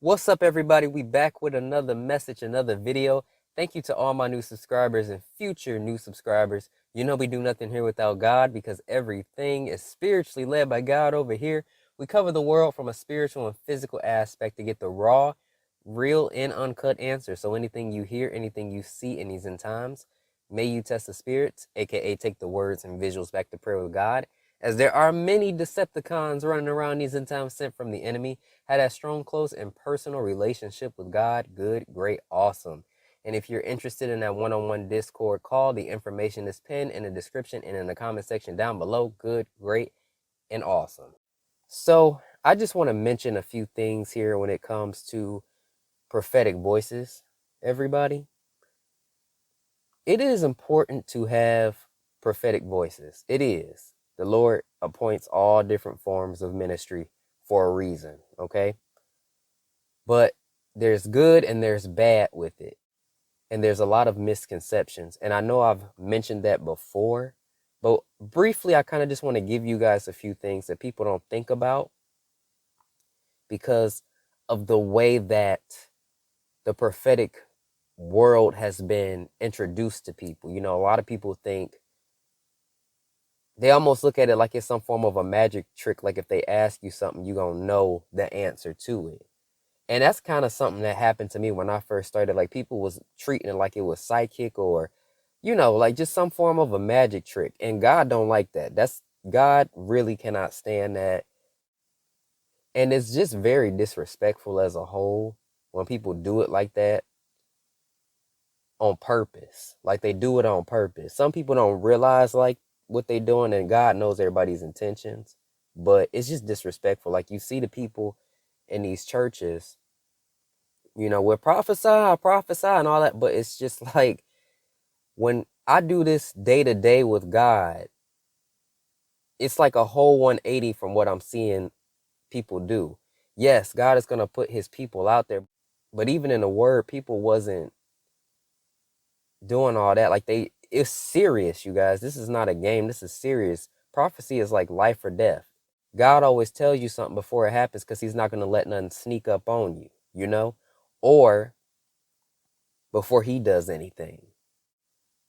What's up, everybody? We back with another message, another video. Thank you to all my new subscribers and future new subscribers. You know we do nothing here without God because everything is spiritually led by God over here. We cover the world from a spiritual and physical aspect to get the raw, real, and uncut answer. So anything you hear, anything you see in these end times, may you test the spirits, aka take the words and visuals back to prayer with God. As there are many Decepticons running around these end times sent from the enemy, had that strong, close, and personal relationship with God. Good, great, awesome. And if you're interested in that one-on-one Discord call, the information is pinned in the description and in the comment section down below. Good, great, and awesome. So I just want to mention a few things here when it comes to prophetic voices, everybody. It is important to have prophetic voices. It is. The Lord appoints all different forms of ministry for a reason, okay? But there's good and there's bad with it. And there's a lot of misconceptions. And I know I've mentioned that before, but briefly, I kind of just want to give you guys a few things that people don't think about because of the way that the prophetic world has been introduced to people. You know, a lot of people think they almost look at it like it's some form of a magic trick. Like if they ask you something, you're going to know the answer to it. And that's kind of something that happened to me when I first started. Like people was treating it like it was psychic or, you know, like just some form of a magic trick. And God don't like that. God really cannot stand that. And it's just very disrespectful as a whole when people do it like that on purpose. Like they do it on purpose. Some people don't realize like what they're doing, and God knows everybody's intentions. But it's just disrespectful. Like you see the people in these churches, you know, we're prophesy, and all that. But it's just like when I do this day to day with God, it's like a whole 180 from what I'm seeing people do. Yes, God is going to put his people out there. But even in the word, people wasn't doing all that. Like it's serious, you guys. This is not a game. This is serious. Prophecy is like life or death. God always tells you something before it happens because he's not going to let nothing sneak up on you, you know, or before he does anything.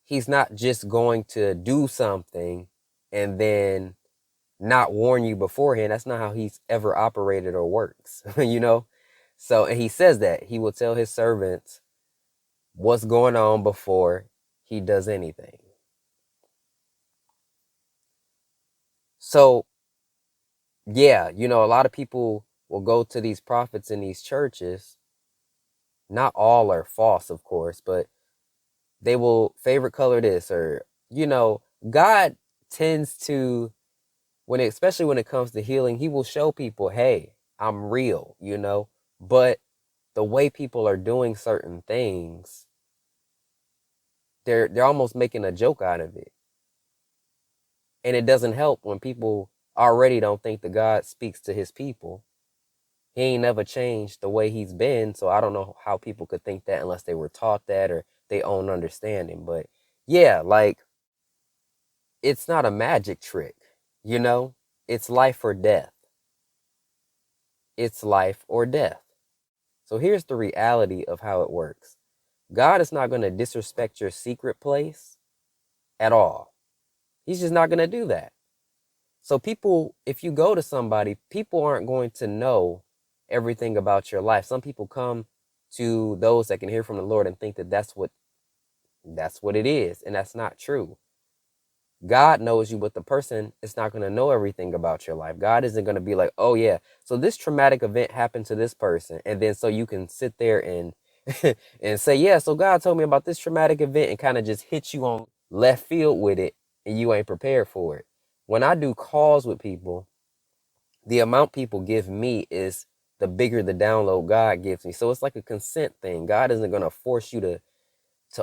He's not just going to do something and then not warn you beforehand. That's not how he's ever operated or works, you know? So, and he says that he will tell his servants what's going on before he does anything. So, yeah, you know, a lot of people will go to these prophets in these churches. Not all are false, of course, but they will favorite color this or, you know, God tends to, especially when it comes to healing, he will show people, hey, I'm real, you know, but the way people are doing certain things, they're almost making a joke out of it. And it doesn't help when people already don't think that God speaks to his people. He ain't never changed the way he's been. So I don't know how people could think that unless they were taught that or they own understanding. But yeah, like it's not a magic trick, you know? It's life or death. It's life or death. So here's the reality of how it works. God is not going to disrespect your secret place at all. He's just not going to do that. So people, if you go to somebody, people aren't going to know everything about your life. Some people come to those that can hear from the Lord and think that that's what it is, and that's not true. God knows you, but the person is not going to know everything about your life. God isn't going to be like, oh yeah, so this traumatic event happened to this person, and then so you can sit there and and say, yeah, so God told me about this traumatic event and kind of just hit you on left field with it, and you ain't prepared for it. When I do calls with people, the amount people give me is the bigger the download God gives me. So it's like a consent thing. God isn't going to force you to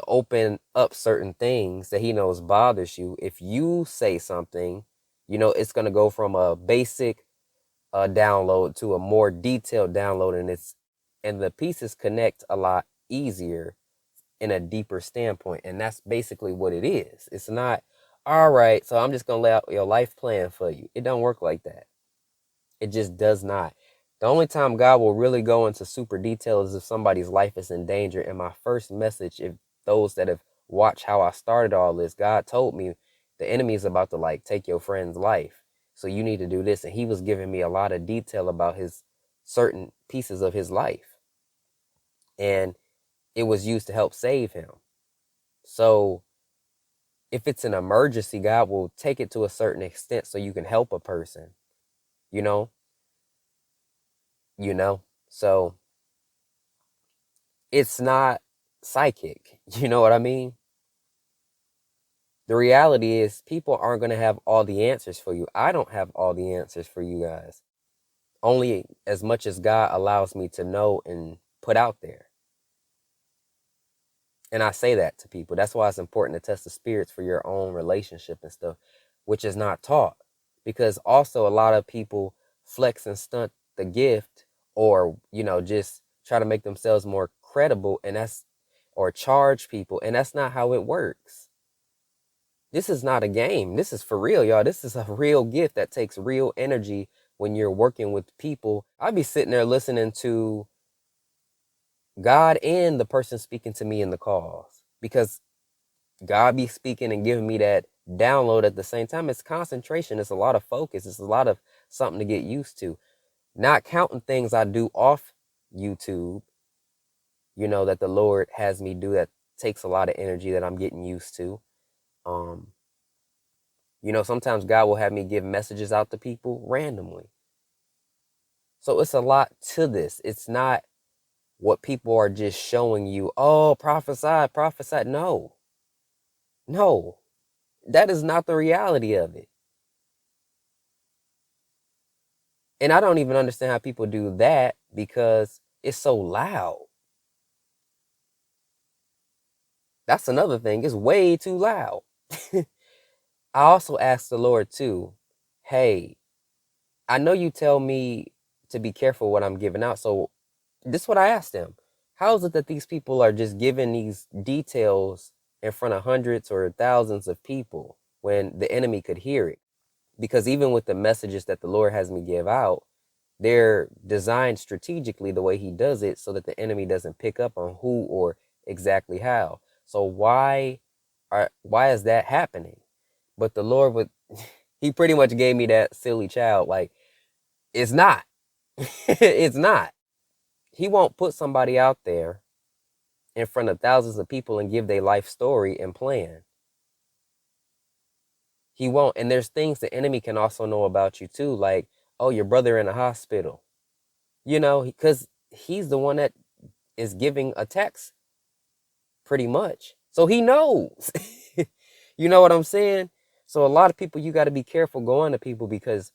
open up certain things that he knows bothers you. If you say something, you know, it's going to go from a basic download to a more detailed download, and the pieces connect a lot easier in a deeper standpoint. And that's basically what it is. It's not, all right, so I'm just going to lay out your life plan for you. It don't work like that. It just does not. The only time God will really go into super detail is if somebody's life is in danger. And my first message, if those that have watched how I started all this, God told me the enemy is about to like take your friend's life. So you need to do this. And he was giving me a lot of detail about his certain pieces of his life. And it was used to help save him. So if it's an emergency, God will take it to a certain extent so you can help a person, you know, so it's not psychic. You know what I mean? The reality is people aren't going to have all the answers for you. I don't have all the answers for you guys. Only as much as God allows me to know and put out there. And I say that to people. That's why it's important to test the spirits for your own relationship and stuff, which is not taught. Because also a lot of people flex and stunt the gift, or, just try to make themselves more credible, or charge people. And that's not how it works. This is not a game. This is for real, y'all. This is a real gift that takes real energy when you're working with people. I'd be sitting there listening to God and the person speaking to me in the calls, because God be speaking and giving me that download at the same time. It's concentration. It's a lot of focus. It's a lot of something to get used to. Not counting things I do off YouTube, that the Lord has me do that takes a lot of energy that I'm getting used to. Sometimes God will have me give messages out to people randomly. So it's a lot to this. It's not what people are just showing you. Oh, prophesy, prophesy. No, that is not the reality of it. And I don't even understand how people do that, because it's so loud. That's another thing. It's way too loud. I also asked the Lord too, hey, I know you tell me to be careful what I'm giving out. So this is what I asked him. How is it that these people are just giving these details in front of hundreds or thousands of people when the enemy could hear it? Because even with the messages that the Lord has me give out, they're designed strategically the way he does it so that the enemy doesn't pick up on who or exactly how. So why is that happening? But the Lord would he pretty much gave me that silly child, like, it's not. It's not. He won't put somebody out there in front of thousands of people and give their life story and plan. He won't. And there's things the enemy can also know about you too, like, oh, your brother in the hospital. Because he's the one that is giving attacks pretty much. So he knows. You know what I'm saying? So a lot of people, you got to be careful going to people, because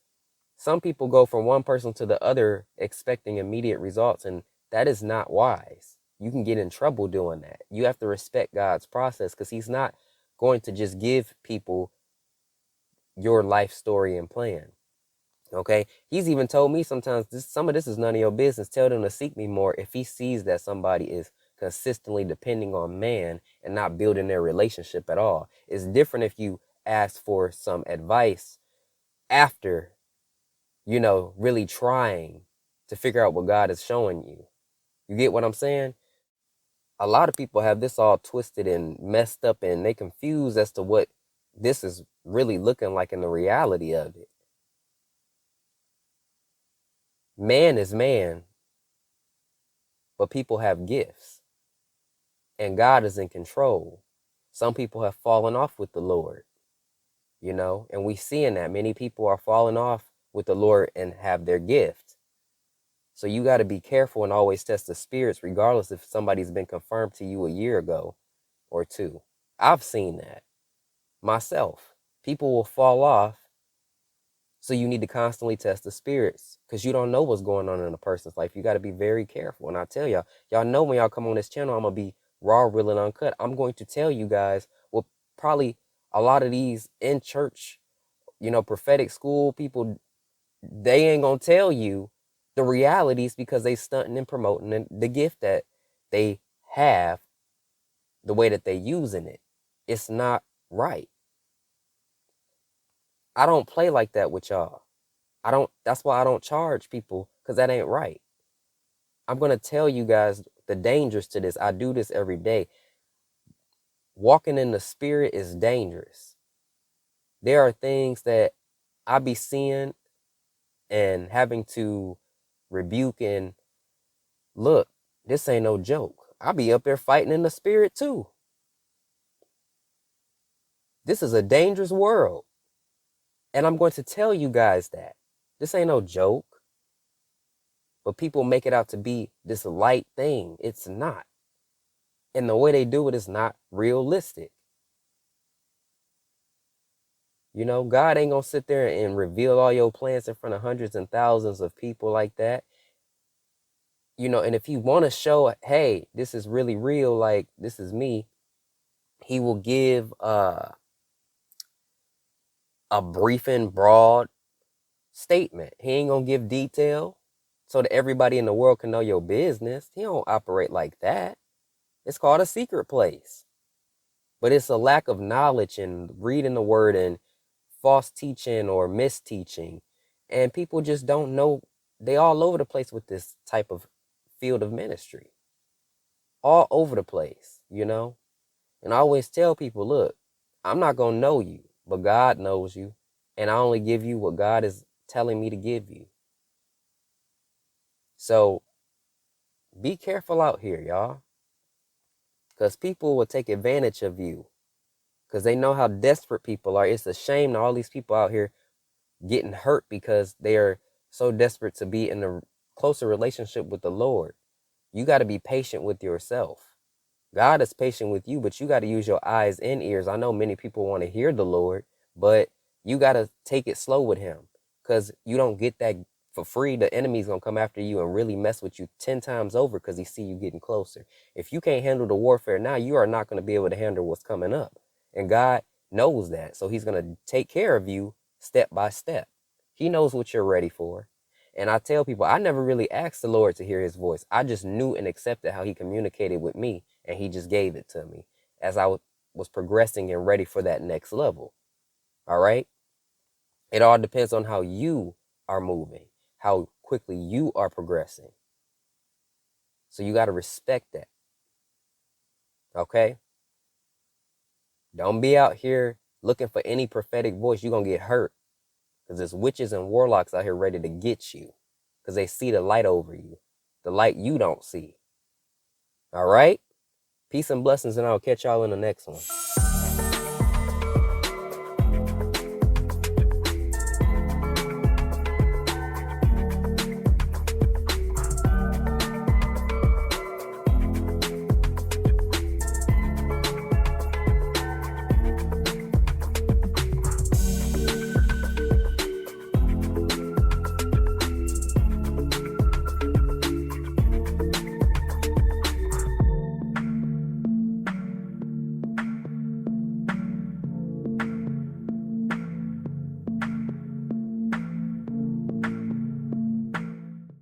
some people go from one person to the other expecting immediate results, and that is not wise. You can get in trouble doing that. You have to respect God's process, because he's not going to just give people your life story and plan. Okay? He's even told me sometimes some of this is none of your business. Tell them to seek me more if he sees that somebody is consistently depending on man and not building their relationship at all. It's different if you ask for some advice after, really trying to figure out what God is showing you. You get what I'm saying? A lot of people have this all twisted and messed up, and they confused as to what this is really looking like in the reality of it. Man is man, but people have gifts, and God is in control. Some people have fallen off with the Lord, and we seeing that many people are falling off with the Lord and have their gift. So you got to be careful and always test the spirits, regardless if somebody's been confirmed to you a year ago or two. I've seen that myself. People will fall off. So you need to constantly test the spirits, because you don't know what's going on in a person's life. You got to be very careful. And I tell y'all know when y'all come on this channel, I'm going to be raw, real, and uncut. I'm going to tell you guys what probably a lot of these in church, prophetic school people, they ain't going to tell you the realities, because they stunting and promoting the gift that they have, the way that they using it. It's not right. I don't play like that with y'all. That's why I don't charge people because that ain't right. I'm going to tell you guys the dangers to this. I do this every day. Walking in the spirit is dangerous. There are things that I be seeing and having to rebuke and look, this ain't no joke. I be up there fighting in the spirit too. This is a dangerous world. And I'm going to tell you guys that. This ain't no joke. But people make it out to be this light thing. It's not. And the way they do it is not realistic. You know, God ain't going to sit there and reveal all your plans in front of hundreds and thousands of people like that. You know, and if you want to show, hey, this is really real, like this is me, he will give a brief and broad statement. He ain't going to give detail so that everybody in the world can know your business. He don't operate like that. It's called a secret place. But it's a lack of knowledge and reading the word and false teaching or misteaching. And people just don't know. They all over the place with this type of field of ministry. All over the place, you know? And I always tell people, look, I'm not going to know you, but God knows you. And I only give you what God is telling me to give you. So be careful out here, y'all. Because people will take advantage of you. Because they know how desperate people are. It's a shame that all these people out here getting hurt because they are so desperate to be in a closer relationship with the Lord. You got to be patient with yourself. God is patient with you, but you got to use your eyes and ears. I know many people want to hear the Lord, but you got to take it slow with him because you don't get that for free. The enemy's going to come after you and really mess with you 10 times over because he see you getting closer. If you can't handle the warfare now, you are not going to be able to handle what's coming up. And God knows that. So he's going to take care of you step by step. He knows what you're ready for. And I tell people, I never really asked the Lord to hear his voice. I just knew and accepted how he communicated with me, and he just gave it to me as I was progressing and ready for that next level. All right? It all depends on how you are moving, how quickly you are progressing. So you got to respect that. Okay? Don't be out here looking for any prophetic voice. You're going to get hurt because there's witches and warlocks out here ready to get you because they see the light over you, the light you don't see. All right? Peace and blessings, and I'll catch y'all in the next one.